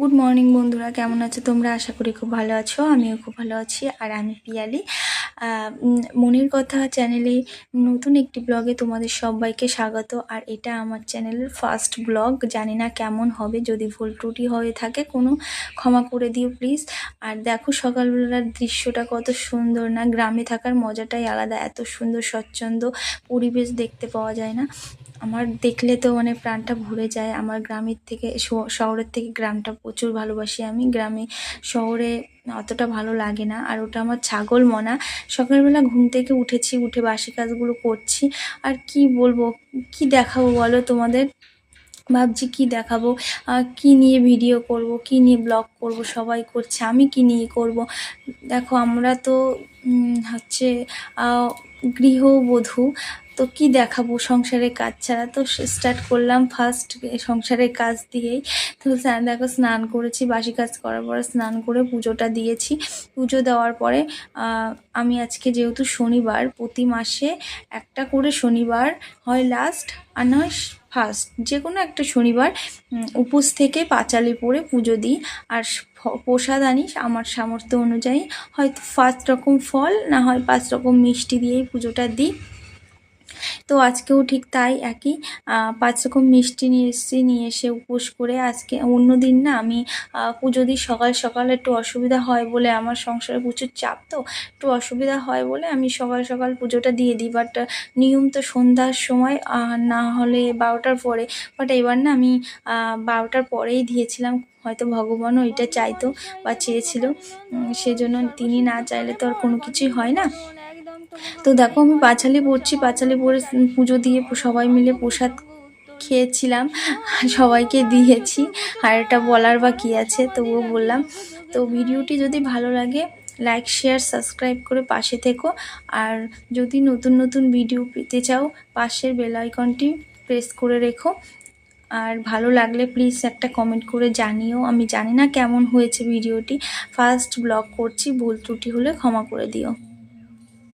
Good morning বন্ধুরা, কেমন আছো তোমরা? আশা করি খুব ভালো আছো। আমিও খুব ভালো আছি। আর আমি পিয়ালি, মনের কথা চ্যানেলে নতুন একটি ব্লগে তোমাদের সবাইকে স্বাগত। আর এটা আমার চ্যানেলের ফার্স্ট ব্লগ। জানি না কেমন হবে, যদি ভুল ত্রুটি হয়ে থাকে কোনো ক্ষমা করে দিও প্লিজ। আর দেখো সকালবেলার দৃশ্যটা কত সুন্দর না? গ্রামে থাকার মজাটাই আলাদা। এত সুন্দর স্বচ্ছন্দ পরিবেশ দেখতে পাওয়া যায় না? আমার দেখলে তো মানে প্রাণটা ভরে যায়। আমার গ্রামের থেকে শহরের থেকে গ্রামটা প্রচুর ভালোবাসি আমি। গ্রামে শহরে অতটা ভালো লাগে না। আর ওটা আমার ছাগল মনা। সকালবেলা ঘুম থেকে উঠেছি, উঠে বাসি কাজগুলো করছি। আর কি বলবো, কি দেখাবো বলো তোমাদের? ভাবছি কি দেখাবো, কি নিয়ে ভিডিও করব, কি নিয়ে ব্লগ করব। সবাই করছে, আমি কি নিয়ে করব? দেখো আমরা তো হচ্ছে গৃহবধূ, তো কি দেখাবো সংসারের কাজ ছাড়া? তো স্টার্ট করলাম ফার্স্ট সংসারের কাজ দিয়েই। তো দেখো স্নান করেছি, বাসি কাজ করার পরে স্নান করে পুজোটা দিয়েছি। পুজো দেওয়ার পরে আমি আজকে যেহেতু শনিবার, প্রতি মাসে একটা করে শনিবার হয় লাস্ট আর নয় ফার্স্ট, যে কোনো একটা শনিবার উপোস থেকে পাঁচালি পরে পুজো দিই। আর প্রসাদ আনি আমার সামর্থ্য অনুযায়ী, হয়তো 5 রকম ফল, না হয় 5 রকম মিষ্টি দিয়েই পুজোটা দিই। তো আজকেও ঠিক তাই, একই 5 রকম মিষ্টি নিয়ে এসেছি। নিয়ে এসে উপোস করে আজকে অন্য দিন না আমি পুজো দিই সকাল সকাল। একটু অসুবিধা হয় বলে, আমার সংসারে প্রচুর চাপ, তো একটু অসুবিধা হয় বলে আমি সকাল সকাল পুজোটা দিয়ে দিই। বাট নিয়ম তো সন্ধ্যার সময়, না হলে 12টার পরে। বাট এবার না আমি 12টার পরেই দিয়েছিলাম। হয়তো ভগবানও এটা চাইতো বা চেয়েছিল, সেজন্য তিনি না চাইলে তো আর কোনো কিছুই হয় না। তো দেখো আমি পাঁচালি পড়ছি, পাঁচালি পড়ে পুজো দিয়ে সবাই মিলে প্রসাদ খেয়েছিলাম, সবাইকে দিয়েছি। আর এটা বলার বা কী আছে, তবুও বললাম। তো ভিডিওটি যদি ভালো লাগে লাইক শেয়ার সাবস্ক্রাইব করে পাশে থেকো। আর যদি নতুন নতুন ভিডিও পেতে চাও, পাশের বেল আইকনটি প্রেস করে রেখো। আর ভালো লাগলে প্লিজ একটা কমেন্ট করে জানিও। আমি জানি না কেমন হয়েছে ভিডিওটি, ফার্স্ট ব্লগ করছি, ভুল ত্রুটি হলে ক্ষমা করে দিও।